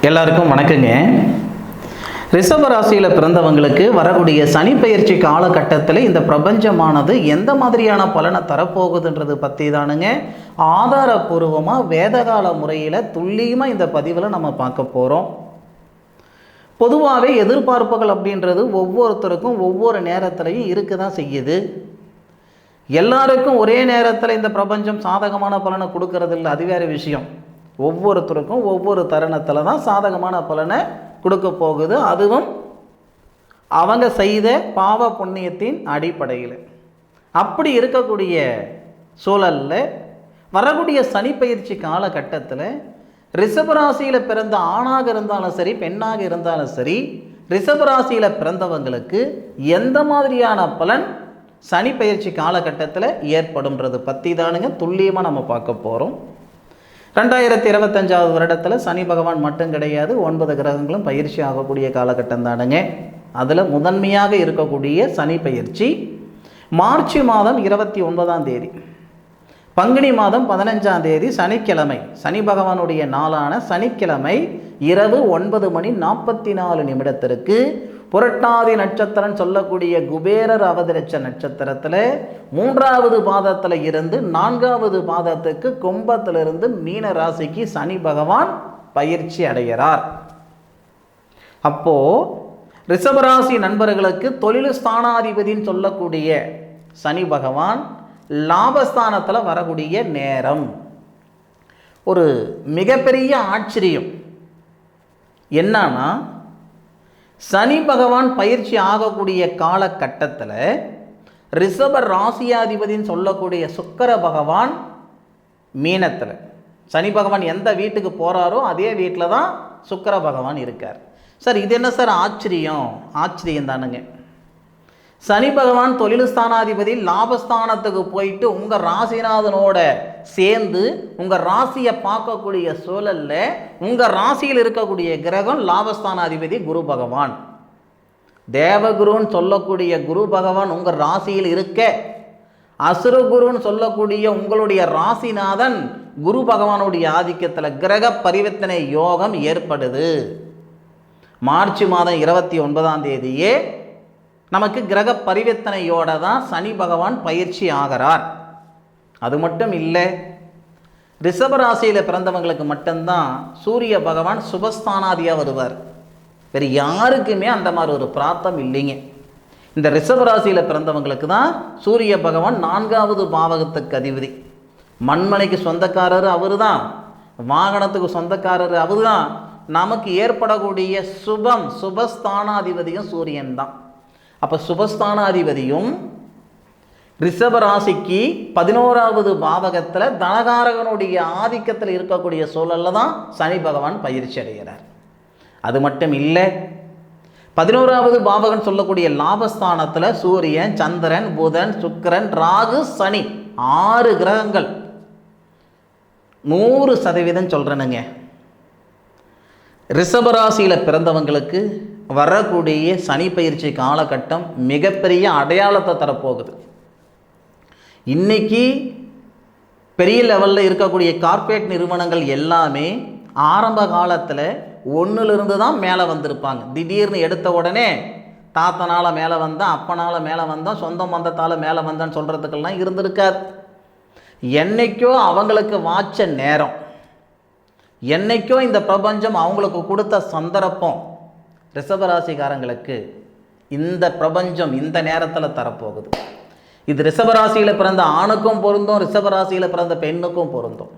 எல்லாருக்கும் வணக்கங்க. ரிஷப ராசியில் பிறந்தவங்களுக்கு வரக்கூடிய சனி பெயர்ச்சி காலகட்டத்தில் இந்த பிரபஞ்சமானது எந்த மாதிரியான பலனை தரப்போகுதுன்றது பற்றி தானுங்க ஆதாரபூர்வமாக வேதகால முறையில் துல்லியமாக இந்த பதிவில் நம்ம பார்க்க போகிறோம். பொதுவாகவே எதிர்பார்ப்புகள் அப்படின்றது ஒவ்வொருத்தருக்கும் ஒவ்வொரு நேரத்திலையும் இருக்க தான் செய்யுது. எல்லாருக்கும் ஒரே நேரத்தில் இந்த பிரபஞ்சம் சாதகமான பலனை கொடுக்கறது இல்லை, அது வேறு விஷயம். ஒவ்வொருத்தருக்கும் ஒவ்வொரு தருணத்தில் தான் சாதகமான பலனை கொடுக்க போகுது, அதுவும் அவங்க செய்த பாவ புண்ணியத்தின் அடிப்படையில். அப்படி இருக்கக்கூடிய சூழலில் வரக்கூடிய சனி பயிற்சி காலகட்டத்தில் ரிஷபராசியில் பிறந்த ஆணாக இருந்தாலும் சரி பெண்ணாக இருந்தாலும் சரி ரிஷபராசியில் பிறந்தவங்களுக்கு எந்த மாதிரியான பலன் சனி பயிற்சி காலகட்டத்தில் ஏற்படும்ன்றது பற்றி தானுங்க துல்லியமாக நம்ம பார்க்க போகிறோம். 2025 வருடத்தில் சனி பகவான் மட்டும் கிடையாது, 9 கிரகங்களும் பயிற்சி ஆகக்கூடிய காலகட்டம் தானுங்க. அதில் முதன்மையாக இருக்கக்கூடிய சனி பயிற்சி மார்ச் மாதம் 29ஆம் தேதி, பங்குனி மாதம் 15ஆம் தேதி சனிக்கிழமை, சனி பகவானுடைய நாளான சனிக்கிழமை இரவு 9:44 புரட்டாதி நட்சத்திரம் சொல்லக்கூடிய குபேரர் அவதரிச்ச நட்சத்திரத்தில் 3வது பாதத்தில் இருந்து 4வது பாதத்துக்கு கும்பத்திலிருந்து மீன ராசிக்கு சனி பகவான் பயிற்சி அடைகிறார். அப்போ ரிஷபராசி நண்பர்களுக்கு தொழில் ஸ்தானாதிபதினு சொல்லக்கூடிய சனி பகவான் லாபஸ்தானத்தில் வரக்கூடிய நேரம். ஒரு மிகப்பெரிய ஆச்சரியம் என்னன்னா, சனி பகவான் பயிற்சி ஆகக்கூடிய காலகட்டத்தில் ரிஷப ராசியாதிபதினு சொல்லக்கூடிய சுக்கிர பகவான் மீனத்தில், சனி பகவான் எந்த வீட்டுக்கு போகிறாரோ அதே வீட்டில் தான் சுக்கிர பகவான் இருக்கார். சார் இது என்ன சார் ஆச்சரியம்? ஆச்சரியம் தானுங்க. சனி பகவான் தொழில் ஸ்தானாதிபதி லாபஸ்தானத்துக்கு போயிட்டு உங்கள் ராசிநாதனோட சேர்ந்து உங்கள் ராசியை பார்க்கக்கூடிய சூழலில் உங்கள் ராசியில் இருக்கக்கூடிய கிரகம் லாபஸ்தானாதிபதி குரு பகவான், தேவகுருன்னு சொல்லக்கூடிய குரு பகவான் உங்கள் ராசியில் இருக்க, அசுரகுருன்னு சொல்லக்கூடிய உங்களுடைய ராசிநாதன் குரு பகவானுடைய ஆதிக்கத்தில் கிரக பரிவர்த்தனை யோகம் ஏற்படுது. மார்ச் மாதம் 29ஆம் தேதியே நமக்கு கிரக பரிவர்த்தனையோட தான் சனி பகவான் பயிற்சி ஆகிறார். அது மட்டும் இல்லை, ரிஷபராசியில் பிறந்தவங்களுக்கு மட்டும்தான் சூரிய பகவான் சுபஸ்தானாதியாக வருவார். வேறு யாருக்குமே அந்த மாதிரி ஒரு பிராப்தம் இல்லைங்க. இந்த ரிஷபராசியில் பிறந்தவங்களுக்கு தான் சூரிய பகவான் 4வது பாவகத்துக்கு அதிபதி. மண்மனைக்கு சொந்தக்காரர் அவர் தான், வாகனத்துக்கு சொந்தக்காரர் அவர் தான். நமக்கு ஏற்படக்கூடிய சுபஸ்தானாதிபதியும் சூரியன் தான். அப்போ சுபஸ்தானாதிபதியும் ரிஷபராசிக்கு 11வது பாவகத்தில் தனகாரகனுடைய ஆதிக்கத்தில் இருக்கக்கூடிய சூழலில் தான் சனி பகவான் பயிற்சி அடைகிறார். அது மட்டும் இல்லை, 11வது பாவகன் சொல்லக்கூடிய லாபஸ்தானத்தில் சூரியன், சந்திரன், புதன், சுக்கிரன், ராகு, சனி 6 கிரகங்கள். 100% சொல்கிறேனுங்க, ரிஷபராசியில் பிறந்தவங்களுக்கு வரக்கூடிய சனி பயிற்சி காலகட்டம் மிகப்பெரிய அடையாளத்தை தரப்போகுது. இன்றைக்கி பெரிய லெவலில் இருக்கக்கூடிய கார்ப்பரேட் நிறுவனங்கள் எல்லாமே ஆரம்ப காலத்தில் 1லிருந்து தான் மேலே வந்திருப்பாங்க. திடீர்னு எடுத்த உடனே தாத்தனால் மேலே வந்தான், அப்பனால் மேலே வந்தான், சொந்த பந்தத்தால் மேலே வந்தான்னு சொல்கிறதுக்கெல்லாம் இருந்திருக்காது. என்னைக்கோ அவங்களுக்கு வாச்ச நேரம், என்னைக்கோ இந்த பிரபஞ்சம் அவங்களுக்கு கொடுத்த சந்தர்ப்பம் ரிஷபராசிக்காரங்களுக்கு இந்த பிரபஞ்சம் இந்த நேரத்தில் தரப்போகுது. இது ரிஷபராசியில் பிறந்த ஆணுக்கும் பொருந்தும், ரிஷபராசியில் பிறந்த பெண்ணுக்கும் பொருந்தும்.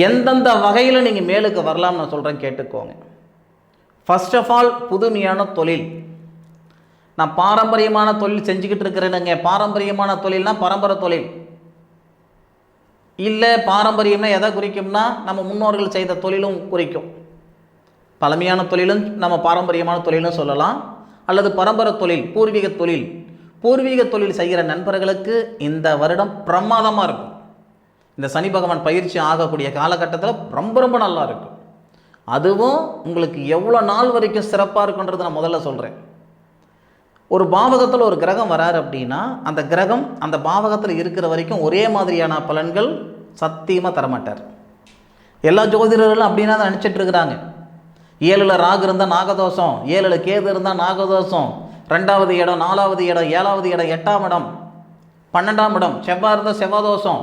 எந்தெந்த வகையில் நீங்கள் மேலுக்கு வரலாம் நான் சொல்கிறேன், கேட்டுக்கோங்க. ஃபர்ஸ்ட் ஆஃப் ஆல், புதுமையான தொழில். நான் பாரம்பரியமான தொழில் செஞ்சுக்கிட்டு இருக்கிறேனுங்க. பாரம்பரியமான தொழில்னா பரம்பரை தொழில் இல்லை. பாரம்பரியம்னா எதை குறிக்கும்னா நம்ம முன்னோர்கள் செய்த தொழிலும் குறிக்கும். பழமையான தொழிலும் நம்ம பாரம்பரியமான தொழிலும் சொல்லலாம், அல்லது பரம்பரை தொழில், பூர்வீக தொழில். பூர்வீக தொழில் செய்கிற நண்பர்களுக்கு இந்த வருடம் பிரமாதமாக இருக்கும். இந்த சனி பகவான் பயிற்சி ஆகக்கூடிய காலகட்டத்தில் ரொம்ப ரொம்ப நல்லா இருக்கும். அதுவும் உங்களுக்கு எவ்வளோ நாள் வரைக்கும் சிறப்பாக இருக்குன்றது நான் முதல்ல சொல்கிறேன். ஒரு பாவகத்தில் ஒரு கிரகம் வராரு அப்படின்னா அந்த கிரகம் அந்த பாவகத்தில் இருக்கிற வரைக்கும் ஒரே மாதிரியான பலன்கள் சத்தியமாக தரமாட்டார். எல்லா ஜோதிடர்களும் அப்படின்னா தான் நினச்சிட்டு இருக்கிறாங்க. 7ல் ராகு இருந்தால் நாகதோஷம், 7ல் கேது இருந்தால் நாகதோஷம். 2வது இடம், 4வது இடம், 7வது இடம், 8ஆம் இடம், 12ஆம் இடம், செவ்வாய் இருந்தால் செவ்வாதோஷம்.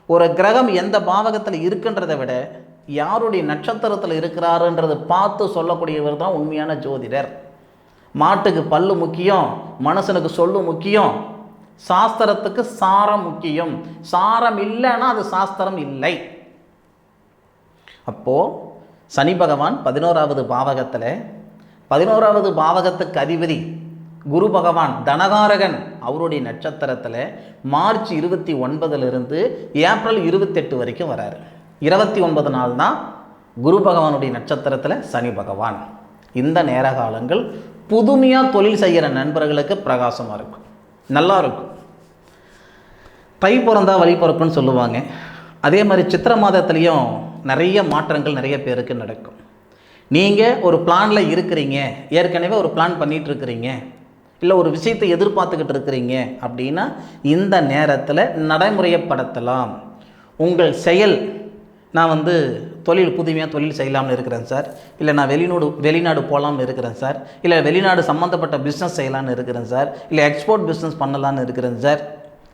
ஒரு கிரகம் எந்த பாவகத்தில் இருக்குன்றதை விட யாருடைய நட்சத்திரத்தில் இருக்கிறாருன்றது பார்த்து சொல்லக்கூடியவர் தான் உண்மையான ஜோதிடர். மாட்டுக்கு பல்லு முக்கியம், மனுஷனுக்கு சொல்லு முக்கியம், சாஸ்திரத்துக்கு சாரம் முக்கியம். சாரம் இல்லைன்னா அது சாஸ்திரம் இல்லை. அப்போது சனி பகவான் 11வது பாவகத்தில், 11வது பாவகத்துக்கு அதிபதி குரு பகவான் தனகாரகன், அவருடைய நட்சத்திரத்தில் மார்ச் 29லிருந்து ஏப்ரல் 28 வரைக்கும் வராரு. 29 நாள் தான் குரு பகவானுடைய நட்சத்திரத்தில் சனி பகவான். இந்த நேர காலங்கள் புதுமையாக தொழில் செய்கிற நண்பர்களுக்கு பிரகாசமாக இருக்கும், நல்லா இருக்கும். தை பிறந்தா வழி பிறக்குன்னு சொல்லுவாங்க. அதே மாதிரி சித்திரை மாதத்துலேயும் நிறைய மாற்றங்கள் நிறைய பேருக்கு நடக்கும். நீங்கள் ஒரு பிளானில் இருக்கிறீங்க, ஏற்கனவே ஒரு பிளான் பண்ணிகிட்ருக்கிறீங்க, இல்லை ஒரு விஷயத்தை எதிர்பார்த்துக்கிட்டு இருக்கிறீங்க அப்படின்னா இந்த நேரத்தில் நடைமுறைப்படுத்தலாம். உங்கள் செயல், நான் தொழில் புதுமையாக தொழில் செய்யலாம்னு இருக்கிறேன் சார், இல்லை நான் வெளிநாடு போகலாம்னு இருக்கிறேன் சார், இல்லை வெளிநாடு சம்மந்தப்பட்ட பிஸ்னஸ் செய்யலான்னு இருக்கிறேன் சார், இல்லை எக்ஸ்போர்ட் பிஸ்னஸ் பண்ணலான்னு இருக்கிறேன் சார்,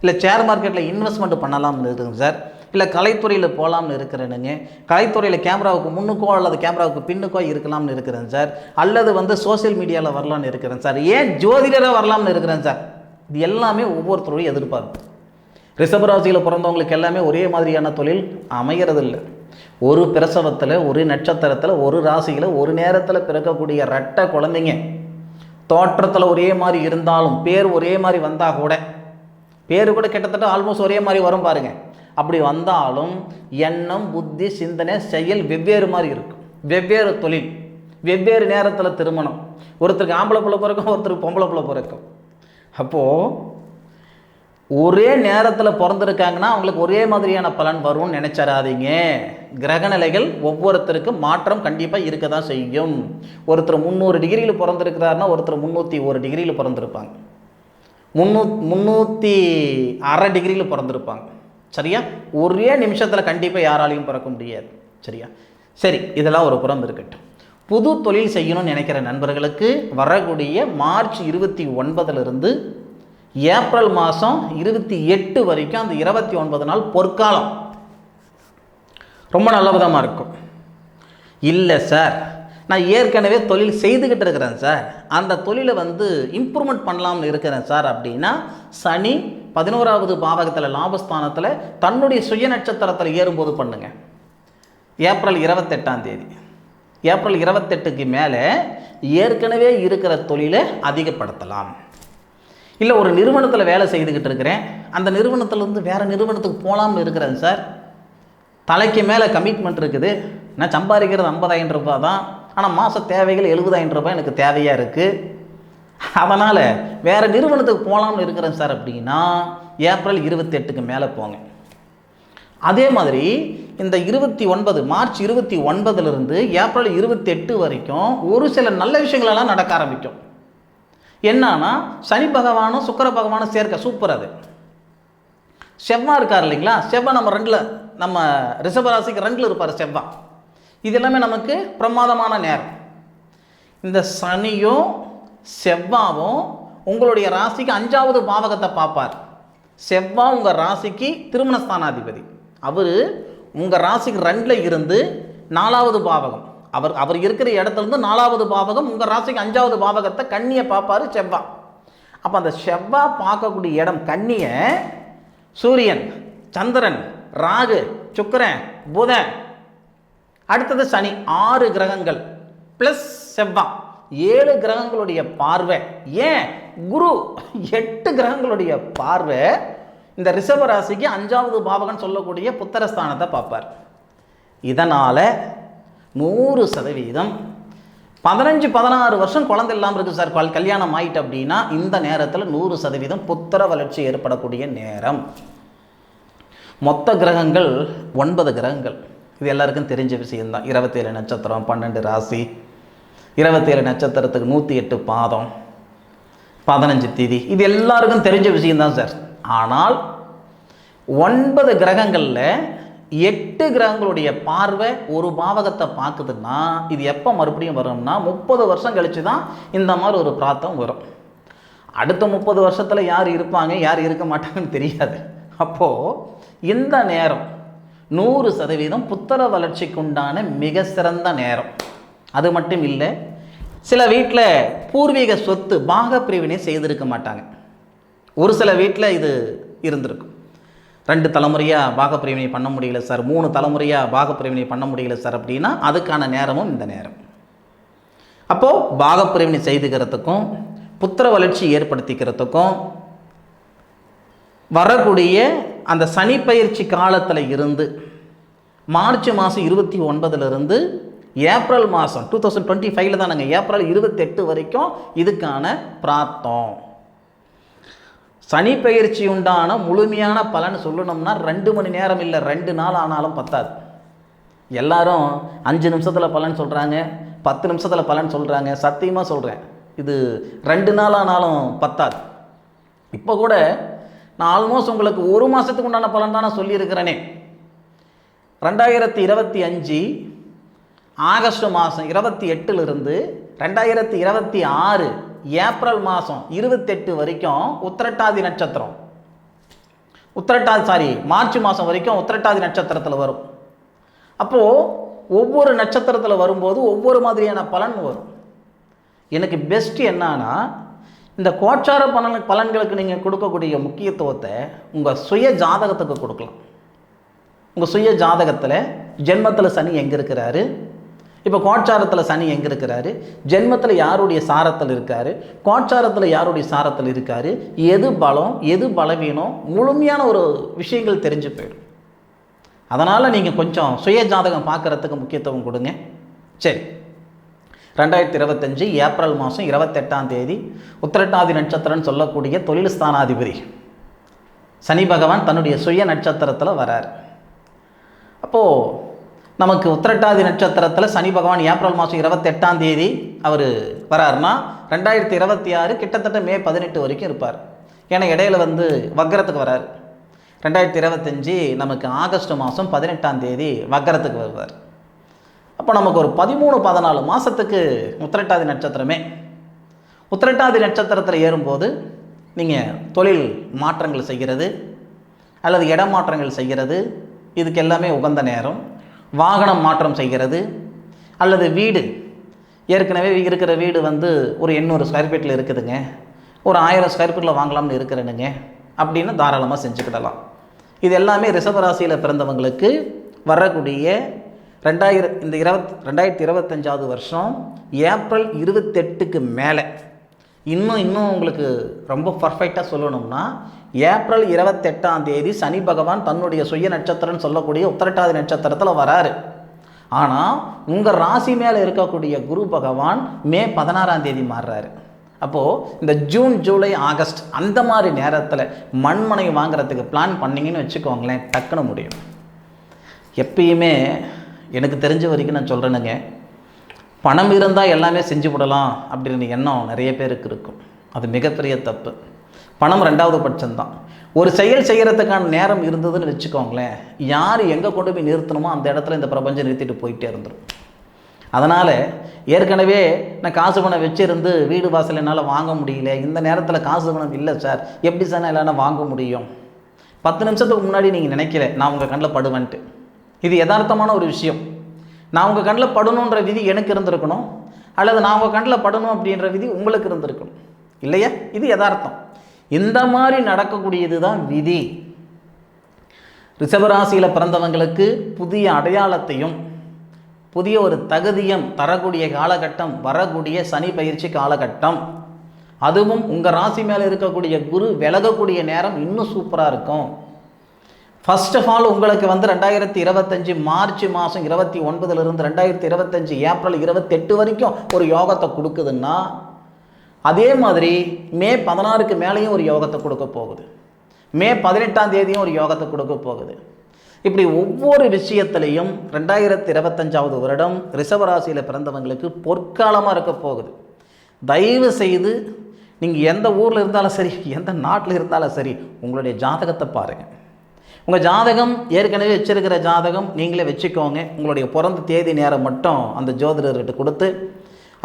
இல்லை ஷேர் மார்க்கெட்டில் இன்வெஸ்ட்மெண்ட் பண்ணலாம்னு இருக்குங்க சார், இல்லை கலைத்துறையில் போகலாம்னு இருக்கிறேனுங்க, கலைத்துறையில் கேமராவுக்கு முன்னுக்கோ அல்லது கேமராவுக்கு பின்னுக்கோ இருக்கலாம்னு இருக்கிறேன் சார், அல்லது சோசியல் மீடியாவில் வரலாம்னு இருக்கிறேன் சார், ஏன் ஜோதிடராக வரலாம்னு இருக்கிறேன் சார். இது எல்லாமே ஒவ்வொருத்தருடைய எதிர்பார்ப்பு. ரிஷபராசியில் பிறந்தவங்களுக்கு எல்லாமே ஒரே மாதிரியான தொழில் அமைகிறது இல்லை. ஒரு பிரசவத்தில், ஒரு நட்சத்திரத்தில், ஒரு ராசியில், ஒரு நேரத்தில் பிறக்கக்கூடிய ரெட்டை குழந்தைங்க தோற்றத்தில் ஒரே மாதிரி இருந்தாலும், பேர் ஒரே மாதிரி வந்தால் கூட, பேர் கூட கிட்டத்தட்ட ஆல்மோஸ்ட் ஒரே மாதிரி வரும் பாருங்கள். அப்படி வந்தாலும் எண்ணம், புத்தி, சிந்தனை, செயல் வெவ்வேறு மாதிரி இருக்கும். வெவ்வேறு தொழில், வெவ்வேறு நேரத்தில் திருமணம். ஒருத்தருக்கு ஆம்பளை பிள்ளை பிறக்கும், ஒருத்தருக்கு பொம்பளை பிள்ளை பிறக்கும். அப்போது ஒரே நேரத்தில் பிறந்திருக்காங்கன்னா அவங்களுக்கு ஒரே மாதிரியான பலன் வரும்னு நினைச்சிடாதீங்க. கிரகநிலைகள் ஒவ்வொருத்தருக்கும் மாற்றம் கண்டிப்பாக இருக்க தான் செய்யும். ஒருத்தர் 300 டிகிரியில் பிறந்திருக்கிறாருன்னா ஒருத்தர் 301 டிகிரியில் பிறந்திருப்பாங்க, 306 டிகிரியில் பிறந்திருப்பாங்க. சரியா? ஒரே நிமிஷத்தில் கண்டிப்பாக யாராலையும் பிறக்க முடியாது. சரியா? சரி, இதெல்லாம் ஒரு புறம் இருக்கட்டும். புது தொழில் செய்யணும்னு நினைக்கிற நண்பர்களுக்கு வரக்கூடிய மார்ச் 29லிருந்து ஏப்ரல் மாதம் 28 வரைக்கும் அந்த 29 நாள் பொற்காலம் ரொம்ப நல்ல விதமாக இருக்கும். இல்லை சார், நான் ஏற்கனவே தொழில் செய்துக்கிட்டு இருக்கிறேன் சார், அந்த தொழிலை இம்ப்ரூவ்மெண்ட் பண்ணலாம்னு இருக்கிறேன் சார் அப்படின்னா சனி 11வது பாவகத்தில் லாபஸ்தானத்தில் தன்னுடைய சுய நட்சத்திரத்தில் ஏறும்போது பண்ணுங்க. ஏப்ரல் 28ஆம் தேதி, ஏப்ரல் 28க்கு மேலே ஏற்கனவே இருக்கிற தொழிலை அதிகப்படுத்தலாம். இல்லை ஒரு நிறுவனத்தில் வேலை செய்துக்கிட்டு இருக்கிறேன், அந்த நிறுவனத்திலேருந்து வேறு நிறுவனத்துக்கு போகலாம்னு இருக்கிறேன் சார், தலைக்கு மேலே கமிட்மெண்ட் இருக்குது, நான் சம்பாதிக்கிறது 50,000 ரூபாய் தான், ஆனால் மாத தேவைகள் 70,000 ரூபாய் எனக்கு தேவையாக இருக்குது, அதனால் வேறு நிறுவனத்துக்கு போகலாம்னு இருக்கிறேன் சார் அப்படின்னா ஏப்ரல் 28க்கு மேலே போங்க. அதே மாதிரி இந்த 29 மார்ச் 29லிருந்து ஏப்ரல் 28 வரைக்கும் ஒரு சில நல்ல விஷயங்களெல்லாம் நடக்க ஆரம்பிக்கும். என்னன்னா சனி பகவானும் சுக்கிர பகவானும் சேர்க்க சூப்பர். அது செவ்வாய் இருக்கார் இல்லைங்களா, செவ்வாய் நம்ம ரிஷபராசிக்கு 2ல் இருப்பார் செவ்வாய். இது எல்லாமே நமக்கு பிரமாதமான நேரம். இந்த சனியும் செவ்வாவும் உங்களுடைய ராசிக்கு 5வது பாவகத்தை பார்ப்பார். செவ்வாய் உங்கள் ராசிக்கு திருமணஸ்தானாதிபதி, அவர் உங்கள் ராசிக்கு 2ல் இருந்து 4வது பாவகம், அவர் இருக்கிற இடத்துலேருந்து 4வது பாவகம் உங்கள் ராசிக்கு 5வது பாவகத்தை கன்னியை பார்ப்பார் செவ்வாய். அப்போ அந்த செவ்வாய் பார்க்கக்கூடிய இடம் கன்னியை சூரியன், சந்திரன், ராகு, சுக்கிரன், புதன், அடுத்தது சனி, 6 கிரகங்கள் ப்ளஸ் செவ்வாய், 7 கிரகங்களுடைய பார்வை, ஏன் குரு 8 கிரகங்களுடைய பார்வை இந்த ரிஷப ராசிக்கு 5வது பாவகன் சொல்லக்கூடிய புத்திரஸ்தானத்தை பார்ப்பார். இதனால் 100% 15-16 வருஷம் குழந்தை இல்லாமல் இருக்குது சார், கல்யாணம் ஆயிட்டு அப்படின்னா இந்த நேரத்தில் 100% புத்திர வளர்ச்சி ஏற்படக்கூடிய நேரம். மொத்த கிரகங்கள் 9 கிரகங்கள், இது எல்லாருக்கும் தெரிஞ்ச விஷயம்தான். 27 நட்சத்திரம், 12 ராசி, 27 நட்சத்திரத்துக்கு 108 பாதம், 15 திதி, இது எல்லாருக்கும் தெரிஞ்ச விஷயம்தான் சார். ஆனால் 9 கிரகங்களில் 8 கிரகங்களுடைய பார்வை ஒரு பாவகத்தை பார்க்குதுன்னா இது எப்போ மறுபடியும் வரும்னா 30 வருஷம் கழித்து தான் இந்த மாதிரி ஒரு பிராப்தம் வரும். அடுத்த 30 வருஷத்தில் யார் இருப்பாங்க யார் இருக்க மாட்டாங்கன்னு தெரியாது. அப்போது இந்த நேரம் 100% புத்திர வளர்ச்சிக்கு உண்டான மிக சிறந்த நேரம். அது மட்டும் இல்லை, சில வீட்டில் பூர்வீக சொத்து பாக பிரிவினை செய்திருக்க மாட்டாங்க. ஒரு சில வீட்டில் இது இருந்திருக்கும். 2 தலைமுறையாக பாகப்பிரிவினை பண்ண முடியல சார், 3 தலைமுறையாக பாகப்பிரிவினை பண்ண முடியல சார் அப்படின்னா அதுக்கான நேரமும் இந்த நேரம். அப்போது பாகப்பிரிவினை செய்துக்கிறதுக்கும் புத்திர வளர்ச்சி ஏற்படுத்திக்கிறதுக்கும் வரக்கூடிய அந்த சனி பயிற்சி காலத்தில் இருந்து மார்ச் மாதம் 29 ஏப்ரல் மாதம் 2025 தான் நாங்கள் ஏப்ரல் 28 வரைக்கும் இதுக்கான பிராப்தம். சனி பயிற்சி உண்டான முழுமையான பலன் சொல்லணும்னா 2 மணி நேரம் இல்லை 2 நாள் ஆனாலும் பத்தாது. எல்லாரும் 5 நிமிஷத்தில் பலன் சொல்கிறாங்க, 10 நிமிஷத்தில் பலன் சொல்கிறாங்க. சத்தியமாக சொல்கிறேன், இது 2 நாள் ஆனாலும் பத்தாது. இப்போ கூட நான் ஆல்மோஸ்ட் உங்களுக்கு 1 மாதத்துக்கு உண்டான பலன் தான் நான் சொல்லியிருக்கிறேனே. 2025 ஆகஸ்ட் மாதம் 28 2026 ஏப்ரல் மாதம் 28 வரைக்கும் உத்திரட்டாதி நட்சத்திரம், மார்ச் மாதம் வரைக்கும் உத்திரட்டாதி நட்சத்திரத்தில் வரும். அப்போது ஒவ்வொரு நட்சத்திரத்தில் வரும்போது ஒவ்வொரு மாதிரியான பலன் வரும். எனக்கு பெஸ்ட் என்னன்னா, இந்த கோச்சார பலன்களுக்கு நீங்கள் கொடுக்கக்கூடிய முக்கியத்துவத்தை உங்கள் சுய ஜாதகத்துக்கு கொடுக்கலாம். உங்கள் சுய ஜாதகத்தில் ஜென்மத்தில் சனி எங்கே இருக்கிறாரு, இப்போ கோச்சாரத்தில் சனி எங்கே இருக்கிறாரு, ஜென்மத்தில் யாருடைய சாரத்தில் இருக்கார், கோச்சாரத்தில் யாருடைய சாரத்தில் இருக்கார், எது பலம் எது பலவீனம் முழுமையான ஒரு விஷயங்கள் தெரிஞ்சு போயிடும். அதனால் நீங்கள் கொஞ்சம் சுய ஜாதகம் பார்க்குறதுக்கு முக்கியத்துவம் கொடுங்க. சரி, 2025 ஏப்ரல் மாதம் 28 உத்திரட்டாதி நட்சத்திரம்னு சொல்லக்கூடிய தொழில் ஸ்தானாதிபதி சனி பகவான் தன்னுடைய சுய நட்சத்திரத்தில் வரார். அப்போது நமக்கு உத்திரட்டாதி நட்சத்திரத்தில் சனி பகவான் ஏப்ரல் மாதம் 28 அவர் வராருன்னா 2026 கிட்டத்தட்ட மே 18 வரைக்கும் இருப்பார். ஏன்னா இடையில வக்கரத்துக்கு வரார். 2025 நமக்கு ஆகஸ்ட் மாதம் 18 வக்கரத்துக்கு வருவார். அப்போ நமக்கு ஒரு 13-14 மாதத்துக்கு உத்திரட்டாதி நட்சத்திரமே. உத்திரட்டாதி நட்சத்திரத்தில் ஏறும்போது நீங்கள் தொழில் மாற்றங்கள் செய்கிறது அல்லது இடம் மாற்றங்கள் செய்கிறது, இதுக்கு எல்லாமே உகந்த நேரம். வாகனம் மாற்றம் செய்கிறது அல்லது வீடு, ஏற்கனவே இருக்கிற வீடு ஒரு 800 ஸ்கொயர் ஃபீட்டில் இருக்குதுங்க, ஒரு 1000 ஸ்கொயர் ஃபீட்டில் வாங்கலாம்னு இருக்கிறேனுங்க அப்படின்னு தாராளமாக செஞ்சுக்கிடலாம். இது எல்லாமே ரிஷபராசியில் பிறந்தவங்களுக்கு வரக்கூடிய 2025 வருஷம் ஏப்ரல் 28க்கு மேலே இன்னும் உங்களுக்கு ரொம்ப பர்ஃபெக்டாக சொல்லணும்னா ஏப்ரல் 28 சனி பகவான் தன்னுடைய சுய நட்சத்திரம்னு சொல்லக்கூடிய உத்திரட்டாதி நட்சத்திரத்தில் வராரு. ஆனால் உங்கள் ராசி மேலே இருக்கக்கூடிய குரு பகவான் மே 16 மாறுறாரு. அப்போது இந்த ஜூன் ஜூலை ஆகஸ்ட் அந்த மாதிரி நேரத்தில் மண்மனை வாங்குறதுக்கு பிளான் பண்ணிங்கன்னு வச்சுக்கோங்களேன், டக்குன்னு முடியும். எப்பயுமே எனக்கு தெரிஞ்ச வரைக்கும் நான் சொல்கிறேனுங்க, பணம் இருந்தால் எல்லாமே செஞ்சு விடலாம் அப்படின்ற எண்ணம் நிறைய பேருக்கு இருக்கும். அது மிகப்பெரிய தப்பு. பணம் 2வது பட்சம்தான். ஒரு செயல் செய்கிறதுக்கான நேரம் இருந்ததுன்னு வச்சுக்கோங்களேன், யார் எங்கே கொண்டு போய் நிறுத்தணுமோ அந்த இடத்துல இந்த பிரபஞ்சம் நிறுத்திட்டு போயிட்டே இருந்துடும். அதனால் ஏற்கனவே நான் காசு பணம் வச்சுருந்து வீடு வாசல் என்னால் வாங்க முடியல, இந்த நேரத்தில் காசு பணம் இல்லை சார், எப்படி சார் எல்லாம் வாங்க முடியும்? 10 நிமிஷத்துக்கு முன்னாடி நீங்கள் நினைக்கல நான் உங்கள் கண்ணில் படுவேன்ட்டு. இது யதார்த்தமான ஒரு விஷயம். நான் உங்கள் கண்ணில் படணுன்ற விதி எனக்கு இருந்திருக்கணும், அல்லது நான் உங்கள் கண்ணில் படணும் அப்படின்ற விதி உங்களுக்கு இருந்திருக்கணும், இல்லையா? இது யதார்த்தம். இந்த மாதிரி நடக்கக்கூடியது தான் விதி. ரிஷபராசியில் பிறந்தவங்களுக்கு புதிய அடையாளத்தையும் புதிய ஒரு தகுதியும் தரக்கூடிய காலகட்டம் வரக்கூடிய சனி பயிற்சி காலகட்டம். அதுவும் உங்கள் ராசி மேலே இருக்கக்கூடிய குரு விலகக்கூடிய நேரம் இன்னும் சூப்பராக இருக்கும். ஃபர்ஸ்ட் ஆஃப் ஆல் உங்களுக்கு 2025 மார்ச் மாதம் 29 2025 ஏப்ரல் 28 வரைக்கும் ஒரு யோகத்தை கொடுக்குதுன்னா, அதே மாதிரி மே 16க்கு மேலேயும் ஒரு யோகத்தை கொடுக்க போகுது, மே 18 ஒரு யோகத்தை கொடுக்க போகுது. இப்படி ஒவ்வொரு விஷயத்திலையும் 2025 வருடம் ரிஷபராசியில் பிறந்தவங்களுக்கு பொற்காலமாக இருக்க போகுது. தயவு செய்து நீங்கள் எந்த ஊரில் இருந்தாலும் சரி, எந்த நாட்டில் இருந்தாலும் சரி, உங்களுடைய ஜாதகத்தை பாருங்கள். உங்கள் ஜாதகம் ஏற்கனவே வச்சிருக்கிற ஜாதகம் நீங்களே வச்சுக்கோங்க. உங்களுடைய பிறந்த தேதி நேரம் மட்டும் அந்த ஜோதிடர்கிட்ட கொடுத்து,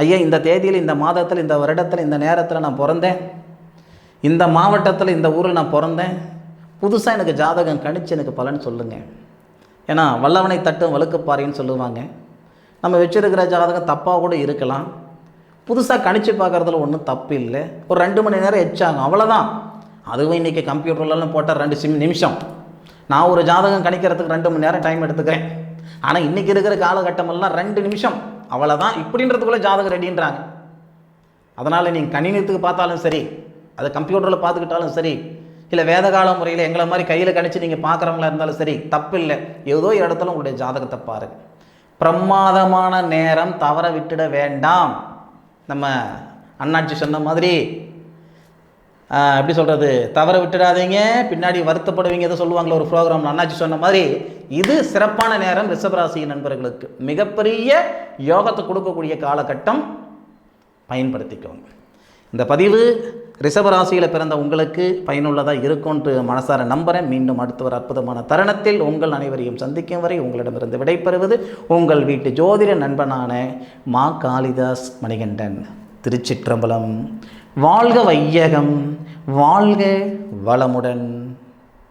ஐயா இந்த தேதியில், இந்த மாதத்தில், இந்த வருடத்தில், இந்த நேரத்தில் நான் பிறந்தேன், இந்த மாவட்டத்தில், இந்த ஊரில் நான் பிறந்தேன், புதுசாக எனக்கு ஜாதகம் கணிச்சு எனக்கு பலன் சொல்லுங்கள். ஏன்னா வல்லவனை தட்டும் வழுக்குப்பாறைன்னு சொல்லுவாங்க. நம்ம வச்சுருக்கிற ஜாதகம் தப்பாக கூட இருக்கலாம். புதுசாக கணிச்சு பார்க்குறதுல ஒன்றும் தப்பு இல்லை. ஒரு 2 மணி நேரம் எச்சாகும், அவ்வளோதான். அதுவும் இன்றைக்கி கம்ப்யூட்டர்லாம் போட்டால் 2 நிமிஷம். நான் ஒரு ஜாதகம் கணிக்கிறதுக்கு 2 மணி நேரம் டைம் எடுத்துக்கிறேன். ஆனால் இன்றைக்கி இருக்கிற காலகட்டமெல்லாம் 2 நிமிஷம் அவ்வளோதான். இப்படின்றதுக்குள்ளே ஜாதகம் ரெடின்றாங்க. அதனால் நீங்கள் கணினத்துக்கு பார்த்தாலும் சரி, அதை கம்ப்யூட்டரில் பார்த்துக்கிட்டாலும் சரி, இல்லை வேதகால முறையில் எங்களை மாதிரி கையில் கணிச்சு நீங்கள் பார்க்குறவங்களா இருந்தாலும் சரி, தப்பு இல்லை. ஏதோ இடத்துல உங்களுடைய ஜாதகத்தை பாருங்கள். பிரமாதமான நேரம் தவற விட்டுட வேண்டாம். நம்ம அண்ணாச்சி சொன்ன மாதிரி எப்படி சொல்கிறது, தவற விட்டுடாதீங்க, பின்னாடி வருத்தப்படுவீங்க எதை சொல்லுவாங்களோ ஒரு ப்ரோக்ராம். அண்ணாச்சி சொன்ன மாதிரி இது சிறப்பான நேரம். ரிஷபராசி நண்பர்களுக்கு மிகப்பெரிய யோகத்தை கொடுக்கக்கூடிய காலகட்டம், பயன்படுத்திக்கோங்க. இந்த பதிவு ரிஷபராசியில் பிறந்த உங்களுக்கு பயனுள்ளதாக இருக்கும்ன்று மனசார நம்புகிறேன். மீண்டும் அடுத்த ஒரு அற்புதமான தருணத்தில் உங்கள் அனைவரையும் சந்திக்கும் வரை உங்களிடமிருந்து விடைபெறுவது உங்கள் வீட்டு ஜோதிட நண்பனான மா காளிதாஸ் மணிகண்டன். திருச்சிற்றம்பலம். வாழ்க வையகம், வாழ்க வளமுடன்.